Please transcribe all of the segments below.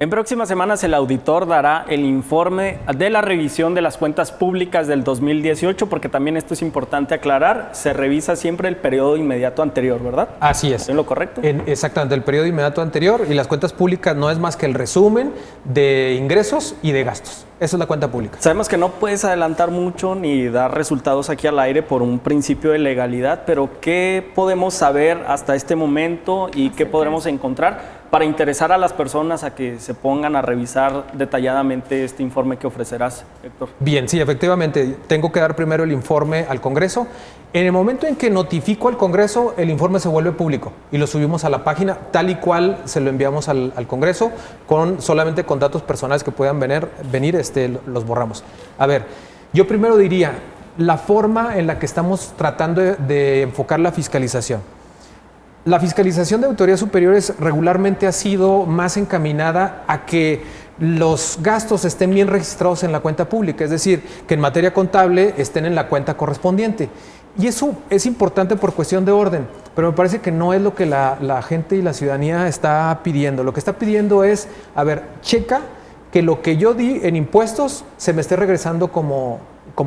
En próximas semanas el auditor dará el informe de la revisión de las cuentas públicas del 2018, porque también esto es importante aclarar, se revisa siempre el periodo inmediato anterior, ¿verdad? Así es. ¿Es lo correcto? Exactamente, el periodo inmediato anterior, y las cuentas públicas no es más que el resumen de ingresos y de gastos. Esa es la cuenta pública. Sabemos que no puedes adelantar mucho ni dar resultados aquí al aire por un principio de legalidad, pero ¿qué podemos saber hasta este momento y qué podremos encontrar para interesar a las personas a que se pongan a revisar detalladamente este informe que ofrecerás, Héctor? Bien, sí, efectivamente, tengo que dar primero el informe al Congreso. En el momento en que notifico al Congreso, el informe se vuelve público y lo subimos a la página tal y cual se lo enviamos al Congreso, solamente con datos personales que puedan venir, los borramos. A ver, yo primero diría la forma en la que estamos tratando de enfocar la fiscalización. La fiscalización de auditorías superiores regularmente ha sido más encaminada a que los gastos estén bien registrados en la cuenta pública, es decir, que en materia contable estén en la cuenta correspondiente. Y eso es importante por cuestión de orden, pero me parece que no es lo que la gente y la ciudadanía está pidiendo. Lo que está pidiendo es, a ver, checa que lo que yo di en impuestos se me esté regresando como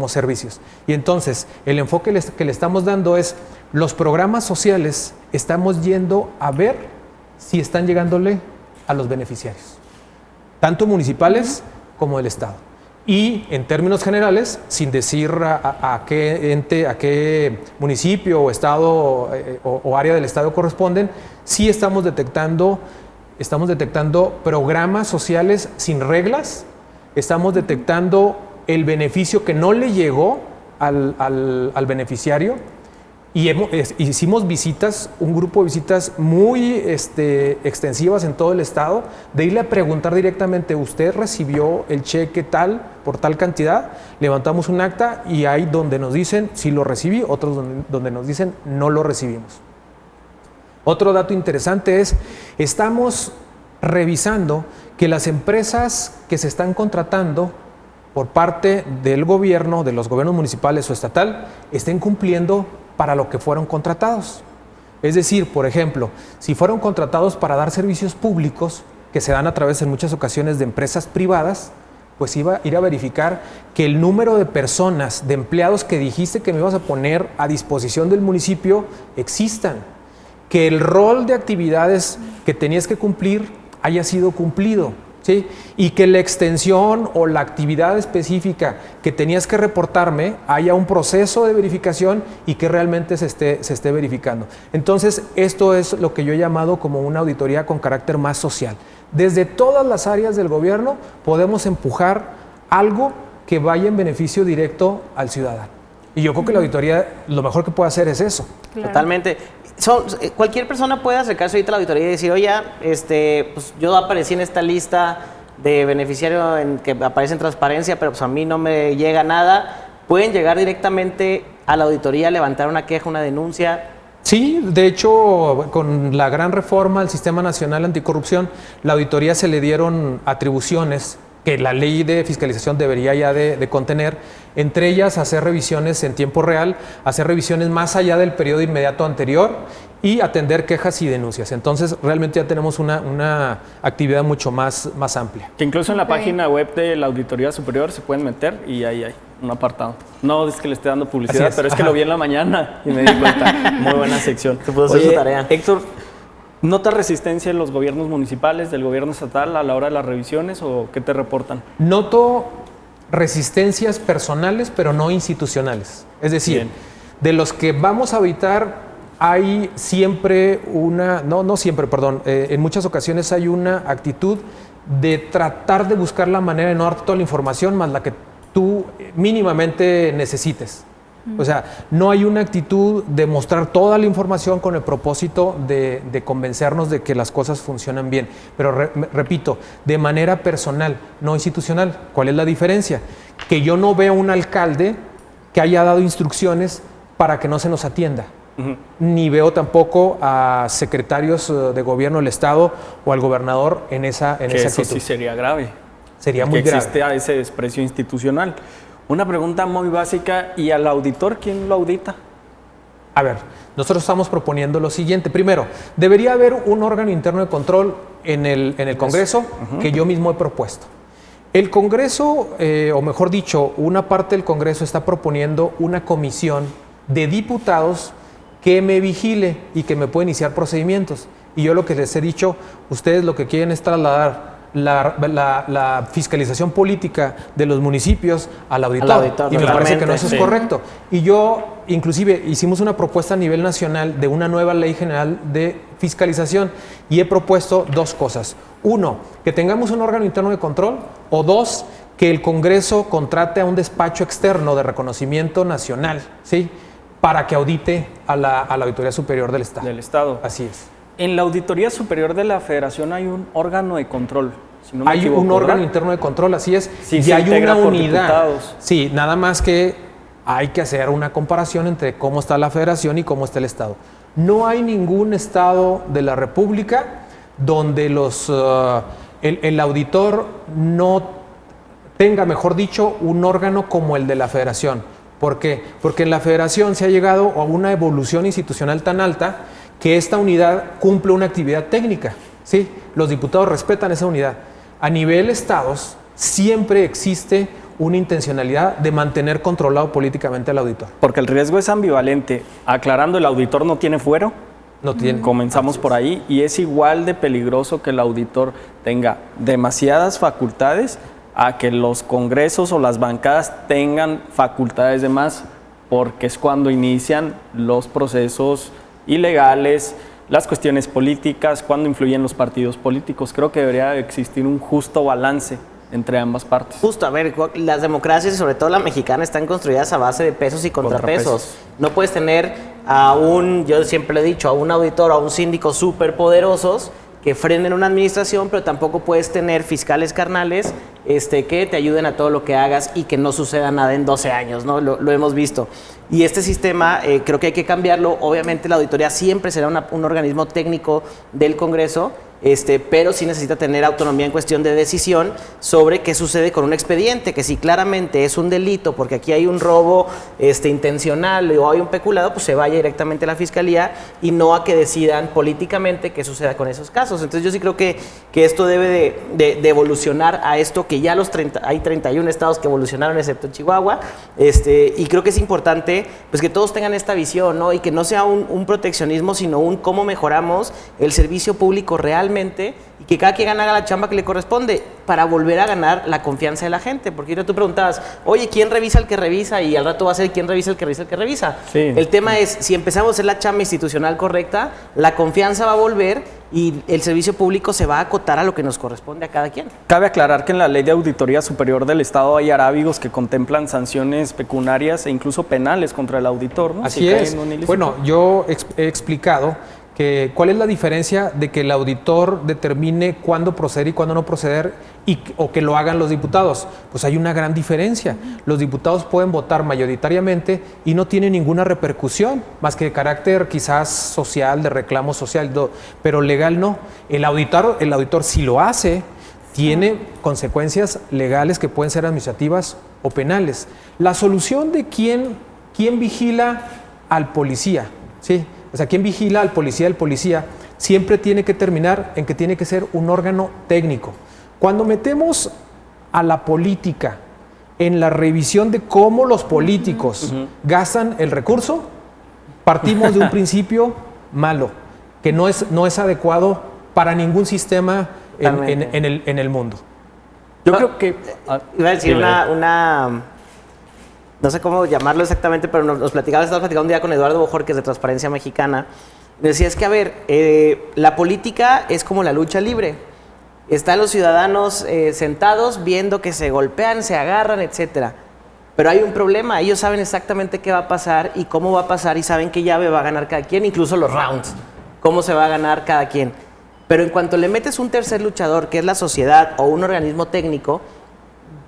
servicios. Y entonces, el enfoque que le estamos dando es, los programas sociales estamos yendo a ver si están llegándole a los beneficiarios, tanto municipales como del Estado. Y en términos generales, sin decir a qué ente, a qué municipio o estado o área del Estado corresponden, sí estamos detectando programas sociales sin reglas, estamos detectando el beneficio que no le llegó al beneficiario, y hicimos visitas, un grupo de visitas muy extensivas en todo el estado, de irle a preguntar directamente, ¿usted recibió el cheque tal, por tal cantidad? Levantamos un acta y hay donde nos dicen sí lo recibí, otros donde nos dicen no lo recibimos. Otro dato interesante es, estamos revisando que las empresas que se están contratando por parte del gobierno, de los gobiernos municipales o estatal, estén cumpliendo para lo que fueron contratados. Es decir, por ejemplo, si fueron contratados para dar servicios públicos, que se dan a través en muchas ocasiones de empresas privadas, pues iba a ir a verificar que el número de personas, de empleados que dijiste que me ibas a poner a disposición del municipio existan, que el rol de actividades que tenías que cumplir haya sido cumplido, ¿sí? Y que la extensión o la actividad específica que tenías que reportarme haya un proceso de verificación y que realmente se esté verificando. Entonces, esto es lo que yo he llamado como una auditoría con carácter más social. Desde todas las áreas del gobierno podemos empujar algo que vaya en beneficio directo al ciudadano. Y yo creo que la auditoría lo mejor que puede hacer es eso. Claro. Totalmente. Cualquier persona puede acercarse ahorita a la auditoría y decir, oye, pues yo aparecí en esta lista de beneficiario en que aparece en transparencia, pero pues a mí no me llega nada. ¿Pueden llegar directamente a la auditoría, levantar una queja, una denuncia? Sí, de hecho, con la gran reforma al Sistema Nacional Anticorrupción, la auditoría se le dieron atribuciones que la ley de fiscalización debería ya de contener, entre ellas hacer revisiones en tiempo real, hacer revisiones más allá del periodo inmediato anterior y atender quejas y denuncias. Entonces, realmente ya tenemos una actividad mucho más amplia. Que incluso en la página web de la Auditoría Superior se pueden meter y ahí hay un apartado. No es que le esté dando publicidad, pero es que lo vi en la mañana y me di cuenta. Muy buena sección. Se pudo hacer su tarea. Héctor, ¿notas resistencia en los gobiernos municipales, del gobierno estatal a la hora de las revisiones o qué te reportan? Noto resistencias personales, pero no institucionales. Es decir, de los que vamos a auditar hay siempre en muchas ocasiones hay una actitud de tratar de buscar la manera de no darte toda la información más la que tú mínimamente necesites. O sea, no hay una actitud de mostrar toda la información con el propósito de convencernos de que las cosas funcionan bien. Pero repito, de manera personal, no institucional. ¿Cuál es la diferencia? Que yo no veo un alcalde que haya dado instrucciones para que no se nos atienda. Ni veo tampoco a secretarios de gobierno del Estado o al gobernador en esa actitud. Eso sí sería grave. Sería muy grave. Que existe ese desprecio institucional. Una pregunta muy básica, ¿y al auditor quién lo audita? A ver, nosotros estamos proponiendo lo siguiente. Primero, debería haber un órgano interno de control en el Congreso que yo mismo he propuesto. El Congreso, o mejor dicho, una parte del Congreso está proponiendo una comisión de diputados que me vigile y que me pueda iniciar procedimientos. Y yo lo que les he dicho, ustedes lo que quieren es trasladar la fiscalización política de los municipios al auditor. Y me parece que no eso es correcto. Y yo, inclusive, hicimos una propuesta a nivel nacional de una nueva ley general de fiscalización y he propuesto dos cosas. Uno, que tengamos un órgano interno de control, o dos, que el Congreso contrate a un despacho externo de reconocimiento nacional, ¿sí?, para que audite a la Auditoría Superior del Estado. Así es. En la Auditoría Superior de la Federación hay un órgano de control. Si no me hay equivoco, un órgano ¿verdad? interno de control, así es. Sí, y hay una por unidad. Diputados. Sí, nada más que hay que hacer una comparación entre cómo está la Federación y cómo está el Estado. No hay ningún Estado de la República donde el auditor no tenga, mejor dicho, un órgano como el de la Federación. ¿Por qué? Porque en la Federación se ha llegado a una evolución institucional tan alta que esta unidad cumple una actividad técnica, ¿sí? Los diputados respetan esa unidad. A nivel estados siempre existe una intencionalidad de mantener controlado políticamente al auditor. Porque el riesgo es ambivalente. Aclarando, el auditor no tiene fuero. No tiene. Comenzamos por ahí y es igual de peligroso que el auditor tenga demasiadas facultades a que los congresos o las bancadas tengan facultades de más, porque es cuando inician los procesos ilegales, las cuestiones políticas, cuando influyen los partidos políticos. Creo que debería existir un justo balance entre ambas partes. Justo, a ver, las democracias y sobre todo la mexicana están construidas a base de pesos y contrapesos. No puedes tener yo siempre lo he dicho, a un auditor o a un síndico súper poderosos que frenen una administración, pero tampoco puedes tener fiscales carnales que te ayuden a todo lo que hagas y que no suceda nada en 12 años, ¿no? Lo hemos visto. Y este sistema creo que hay que cambiarlo. Obviamente la auditoría siempre será un organismo técnico del Congreso, pero sí necesita tener autonomía en cuestión de decisión sobre qué sucede con un expediente, que si claramente es un delito, porque aquí hay un robo intencional o hay un peculado, pues se vaya directamente a la Fiscalía y no a que decidan políticamente qué suceda con esos casos. Entonces yo sí creo que esto debe de evolucionar a esto, que ya hay 31 estados que evolucionaron excepto Chihuahua, y creo que es importante pues que todos tengan esta visión, ¿no? Y que no sea un proteccionismo, sino un cómo mejoramos el servicio público realmente y que cada quien haga la chamba que le corresponde para volver a ganar la confianza de la gente. Porque ahorita tú preguntabas, oye, ¿quién revisa el que revisa? Y al rato va a ser quién revisa el que revisa el que revisa. Sí. El tema es, si empezamos a hacer la chamba institucional correcta, la confianza va a volver y el servicio público se va a acotar a lo que nos corresponde a cada quien. Cabe aclarar que en la Ley de Auditoría Superior del Estado hay arábigos que contemplan sanciones pecuniarias e incluso penales contra el auditor, ¿no? Así es. Bueno, yo he explicado cuál es la diferencia de que el auditor determine cuándo proceder y cuándo no proceder o que lo hagan los diputados. Pues hay una gran diferencia. Los diputados pueden votar mayoritariamente y no tiene ninguna repercusión, más que de carácter quizás social, de reclamo social, pero legal no. El auditor si lo hace, tiene consecuencias legales que pueden ser administrativas o penales. La solución de quién vigila al policía, ¿sí? O sea, ¿quién vigila al policía? El policía siempre tiene que terminar en que tiene que ser un órgano técnico. Cuando metemos a la política en la revisión de cómo los políticos gastan el recurso, partimos de un principio malo, que no es adecuado para ningún sistema en el mundo. Yo creo que... Iba a decir no sé cómo llamarlo exactamente, pero estábamos platicando un día con Eduardo Bojorquez de Transparencia Mexicana. Decía, es que a ver, la política es como la lucha libre. Están los ciudadanos sentados viendo que se golpean, se agarran, etcétera. Pero hay un problema, ellos saben exactamente qué va a pasar y cómo va a pasar y saben qué llave va a ganar cada quien, incluso los rounds, cómo se va a ganar cada quien. Pero en cuanto le metes un tercer luchador, que es la sociedad o un organismo técnico,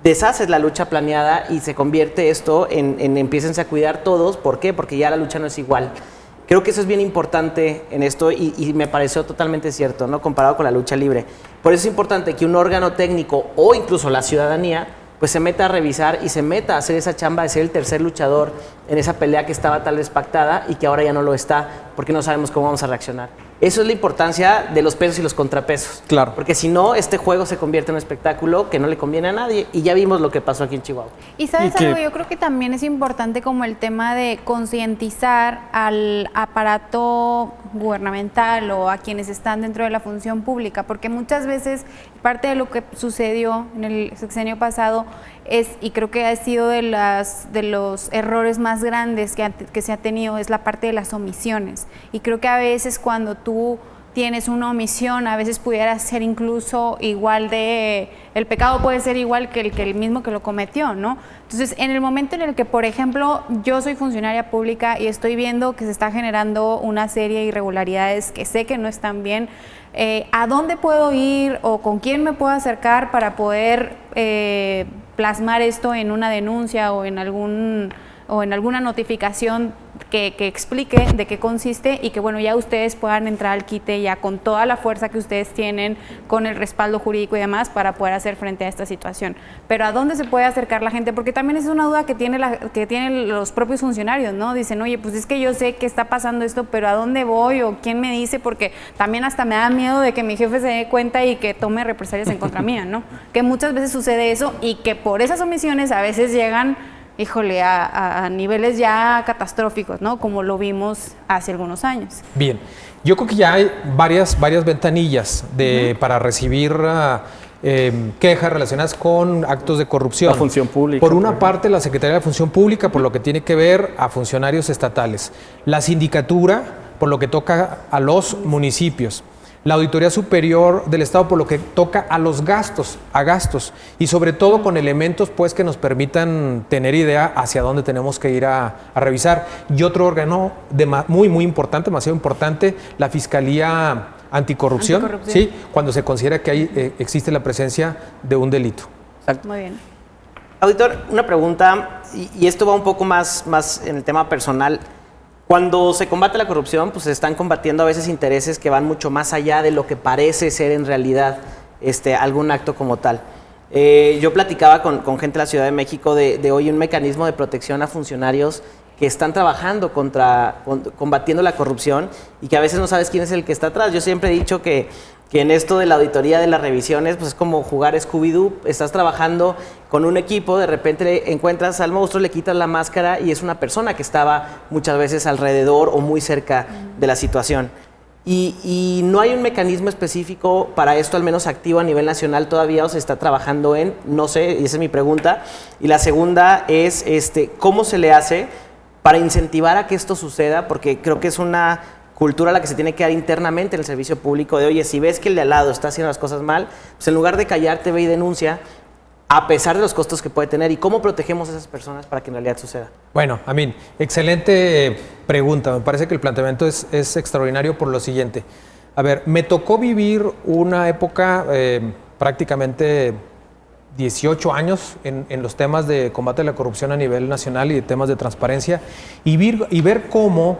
deshaces la lucha planeada y se convierte esto en empiécense a cuidar todos. ¿Por qué? Porque ya la lucha no es igual. Creo que eso es bien importante en esto y me pareció totalmente cierto, ¿no? Comparado con la lucha libre. Por eso es importante que un órgano técnico o incluso la ciudadanía pues se meta a revisar y se meta a hacer esa chamba de ser el tercer luchador en esa pelea que estaba tal vez pactada y que ahora ya no lo está, porque no sabemos cómo vamos a reaccionar. Eso es la importancia de los pesos y los contrapesos. Claro. Porque si no, este juego se convierte en un espectáculo que no le conviene a nadie. Y ya vimos lo que pasó aquí en Chihuahua. Y sabes Y algo, que- yo creo que también es importante como el tema de concientizar al aparato gubernamental o a quienes están dentro de la función pública, porque muchas veces parte de lo que sucedió en el sexenio pasado es, y creo que ha sido de los errores más grandes que se ha tenido, es la parte de las omisiones. Y creo que a veces cuando tú tienes una omisión, a veces pudiera ser incluso igual de, el pecado puede ser igual que el mismo que lo cometió, ¿no? Entonces, en el momento en el que, por ejemplo, yo soy funcionaria pública y estoy viendo que se está generando una serie de irregularidades que sé que no están bien, ¿a dónde puedo ir o con quién me puedo acercar para poder plasmar esto en una denuncia o en alguna notificación que explique de qué consiste y que, bueno, ya ustedes puedan entrar al quite ya con toda la fuerza que ustedes tienen, con el respaldo jurídico y demás para poder hacer frente a esta situación? Pero ¿a dónde se puede acercar la gente? Porque también es una duda que tienen los propios funcionarios, ¿no? Dicen, oye, pues es que yo sé que está pasando esto, pero ¿a dónde voy? ¿O quién me dice? Porque también hasta me da miedo de que mi jefe se dé cuenta y que tome represalias en contra mía, ¿no? Que muchas veces sucede eso y que por esas omisiones a veces llegan, híjole, a niveles ya catastróficos, ¿no? Como lo vimos hace algunos años. Bien, yo creo que ya hay varias ventanillas para recibir quejas relacionadas con actos de corrupción. La función pública. Por una parte, la Secretaría de la Función Pública, por lo que tiene que ver a funcionarios estatales. La Sindicatura, por lo que toca a los municipios. La Auditoría Superior del Estado, por lo que toca a los gastos, y sobre todo con elementos pues que nos permitan tener idea hacia dónde tenemos que ir a revisar. Y otro órgano muy importante, demasiado importante, la Fiscalía Anticorrupción, ¿sí? Cuando se considera que existe la presencia de un delito. Muy bien. Auditor, una pregunta, y esto va un poco más en el tema personal. Cuando se combate la corrupción, pues se están combatiendo a veces intereses que van mucho más allá de lo que parece ser en realidad algún acto como tal. Yo platicaba con gente de la Ciudad de México de hoy un mecanismo de protección a funcionarios que están trabajando combatiendo la corrupción y que a veces no sabes quién es el que está atrás. Yo siempre he dicho que en esto de la auditoría de las revisiones, pues es como jugar Scooby-Doo. Estás trabajando con un equipo, de repente encuentras al monstruo, le quitas la máscara y es una persona que estaba muchas veces alrededor o muy cerca de la situación. Y no hay un mecanismo específico para esto, al menos activo a nivel nacional todavía, o se está trabajando en, no sé, y esa es mi pregunta. Y la segunda es, ¿cómo se le hace para incentivar a que esto suceda? Porque creo que es una cultura la que se tiene que dar internamente en el servicio público de, oye, si ves que el de al lado está haciendo las cosas mal, pues en lugar de callarte, ve y denuncia, a pesar de los costos que puede tener. ¿Y cómo protegemos a esas personas para que en realidad suceda? Bueno, Amin, excelente pregunta. Me parece que el planteamiento es extraordinario por lo siguiente. A ver, me tocó vivir una época prácticamente 18 años en los temas de combate a la corrupción a nivel nacional y de temas de transparencia y ver cómo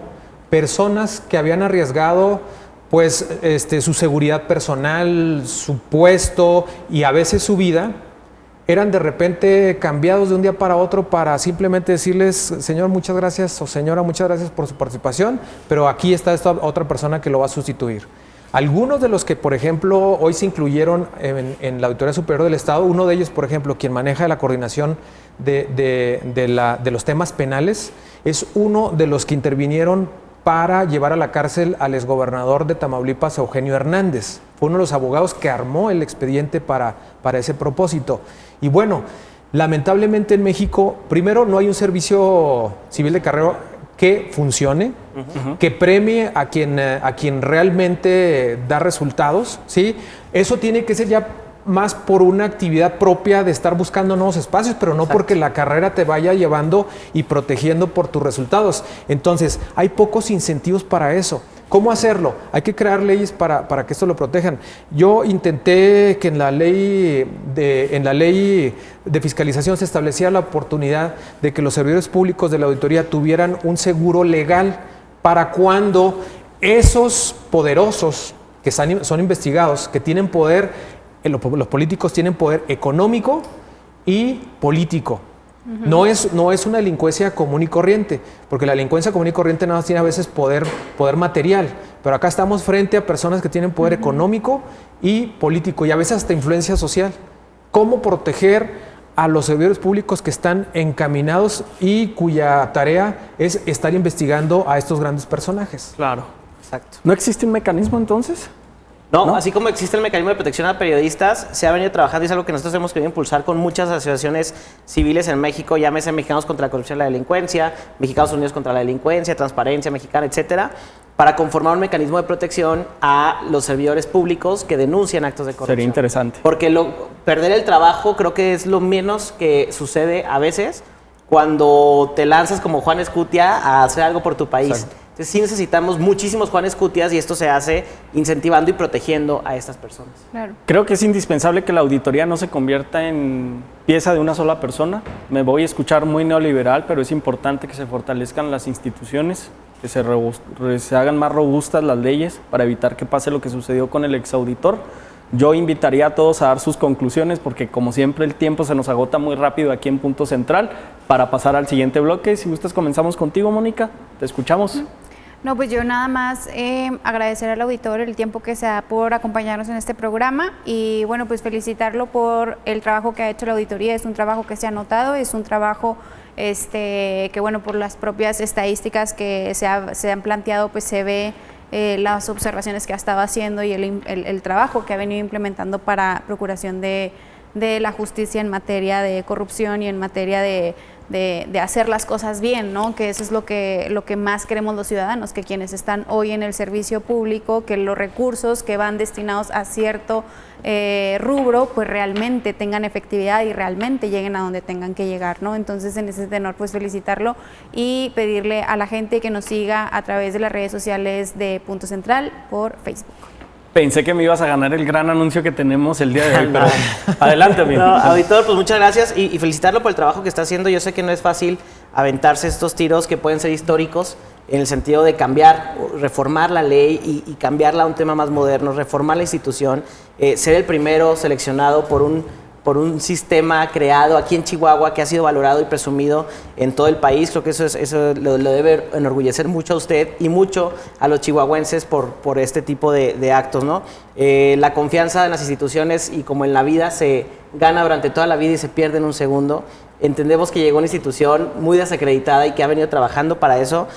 personas que habían arriesgado pues su seguridad personal, su puesto y a veces su vida, eran de repente cambiados de un día para otro para simplemente decirles, señor, muchas gracias, o señora, muchas gracias por su participación, pero aquí está esta otra persona que lo va a sustituir. Algunos de los que, por ejemplo, hoy se incluyeron en la Auditoría Superior del Estado, uno de ellos, por ejemplo, quien maneja la coordinación de los temas penales, es uno de los que intervinieron para llevar a la cárcel al exgobernador de Tamaulipas, Eugenio Hernández. Fue uno de los abogados que armó el expediente para ese propósito. Y bueno, lamentablemente en México, primero, no hay un servicio civil de carrera que funcione, que premie a quien realmente da resultados, ¿sí? Eso tiene que ser ya más por una actividad propia de estar buscando nuevos espacios, pero no porque la carrera te vaya llevando y protegiendo por tus resultados. Entonces, hay pocos incentivos para eso. ¿Cómo hacerlo? Hay que crear leyes para que esto lo protejan. Yo intenté que en la ley de fiscalización se estableciera la oportunidad de que los servidores públicos de la auditoría tuvieran un seguro legal para cuando esos poderosos que son investigados, que tienen poder, los políticos tienen poder económico y político. No es una delincuencia común y corriente, porque la delincuencia común y corriente nada más tiene a veces poder material, pero acá estamos frente a personas que tienen poder económico y político y a veces hasta influencia social. ¿Cómo proteger a los servidores públicos que están encaminados y cuya tarea es estar investigando a estos grandes personajes? Claro. Exacto. ¿No existe un mecanismo entonces? No, así como existe el mecanismo de protección a periodistas, se ha venido trabajando y es algo que nosotros hemos querido impulsar con muchas asociaciones civiles en México, llámese Mexicanos contra la Corrupción y la Delincuencia, Mexicanos Unidos contra la Delincuencia, Transparencia Mexicana, etcétera, para conformar un mecanismo de protección a los servidores públicos que denuncian actos de corrupción. Sería interesante. Porque perder el trabajo creo que es lo menos que sucede a veces cuando te lanzas como Juan Escutia a hacer algo por tu país. Exacto. Entonces sí necesitamos muchísimos Juan Escutias y esto se hace incentivando y protegiendo a estas personas. Claro. Creo que es indispensable que la auditoría no se convierta en pieza de una sola persona. Me voy a escuchar muy neoliberal, pero es importante que se fortalezcan las instituciones, que se hagan más robustas las leyes para evitar que pase lo que sucedió con el exauditor. Yo invitaría a todos a dar sus conclusiones porque como siempre el tiempo se nos agota muy rápido aquí en Punto Central para pasar al siguiente bloque. Si gustas comenzamos contigo, Mónica, te escuchamos. No, pues yo nada más agradecer al auditor el tiempo que se da por acompañarnos en este programa y bueno, pues felicitarlo por el trabajo que ha hecho la auditoría. Es un trabajo que se ha notado, es un trabajo que bueno, por las propias estadísticas que se han planteado, pues se ve las observaciones que ha estado haciendo y el trabajo que ha venido implementando para procuración de la justicia en materia de corrupción y en materia de hacer las cosas bien, ¿no? Que eso es lo que más queremos los ciudadanos, que quienes están hoy en el servicio público, que los recursos que van destinados a cierto rubro, pues realmente tengan efectividad y realmente lleguen a donde tengan que llegar, ¿no? Entonces, en ese tenor, pues felicitarlo y pedirle a la gente que nos siga a través de las redes sociales de Punto Central por Facebook. Pensé que me ibas a ganar el gran anuncio que tenemos el día de hoy, pero adelante, amigo. No, auditor, pues muchas gracias y felicitarlo por el trabajo que está haciendo. Yo sé que no es fácil aventarse estos tiros que pueden ser históricos en el sentido de cambiar, reformar la ley y cambiarla a un tema más moderno, reformar la institución, ser el primero seleccionado por un sistema creado aquí en Chihuahua que ha sido valorado y presumido en todo el país. Creo que eso lo debe enorgullecer mucho a usted y mucho a los chihuahuenses por este tipo de actos, ¿no? La confianza en las instituciones y como en la vida se gana durante toda la vida y se pierde en un segundo. Entendemos que llegó una institución muy desacreditada y que ha venido trabajando para eso,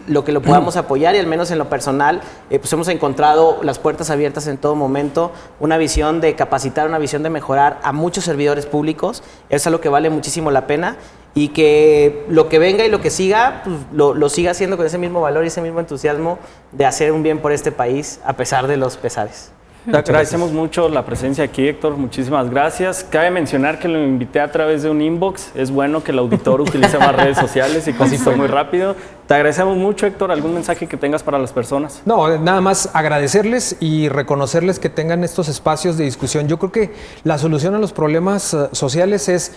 lo que lo podamos apoyar y al menos en lo personal, pues hemos encontrado las puertas abiertas en todo momento, una visión de capacitar, una visión de mejorar a muchos servidores públicos, eso es algo que vale muchísimo la pena y que lo que venga y lo que siga, pues lo siga haciendo con ese mismo valor y ese mismo entusiasmo de hacer un bien por este país a pesar de los pesares. Te agradecemos mucho la presencia aquí, Héctor. Muchísimas gracias. Cabe mencionar que lo invité a través de un inbox. Es bueno que el auditor utilice más redes sociales y contestó muy rápido. Te agradecemos mucho, Héctor. ¿Algún mensaje que tengas para las personas? No, nada más agradecerles y reconocerles que tengan estos espacios de discusión. Yo creo que la solución a los problemas sociales es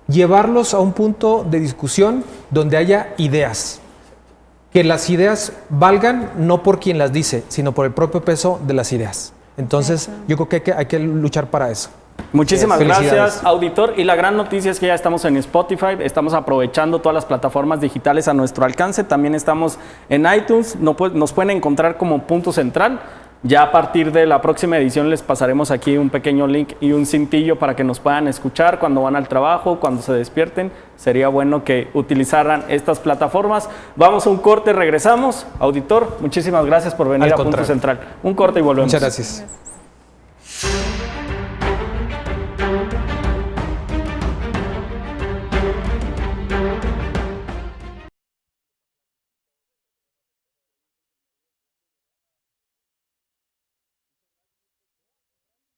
llevarlos a un punto de discusión donde haya ideas. Que las ideas valgan no por quien las dice, sino por el propio peso de las ideas. Entonces, yo creo que hay que luchar para eso. Muchísimas gracias, auditor. Y la gran noticia es que ya estamos en Spotify, estamos aprovechando todas las plataformas digitales a nuestro alcance. También estamos en iTunes, nos pueden encontrar como Punto Central. Ya a partir de la próxima edición les pasaremos aquí un pequeño link y un cintillo para que nos puedan escuchar cuando van al trabajo, cuando se despierten. Sería bueno que utilizaran estas plataformas. Vamos a un corte, regresamos. Auditor, muchísimas gracias por venir a Punto Central. Un corte y volvemos. Muchas gracias.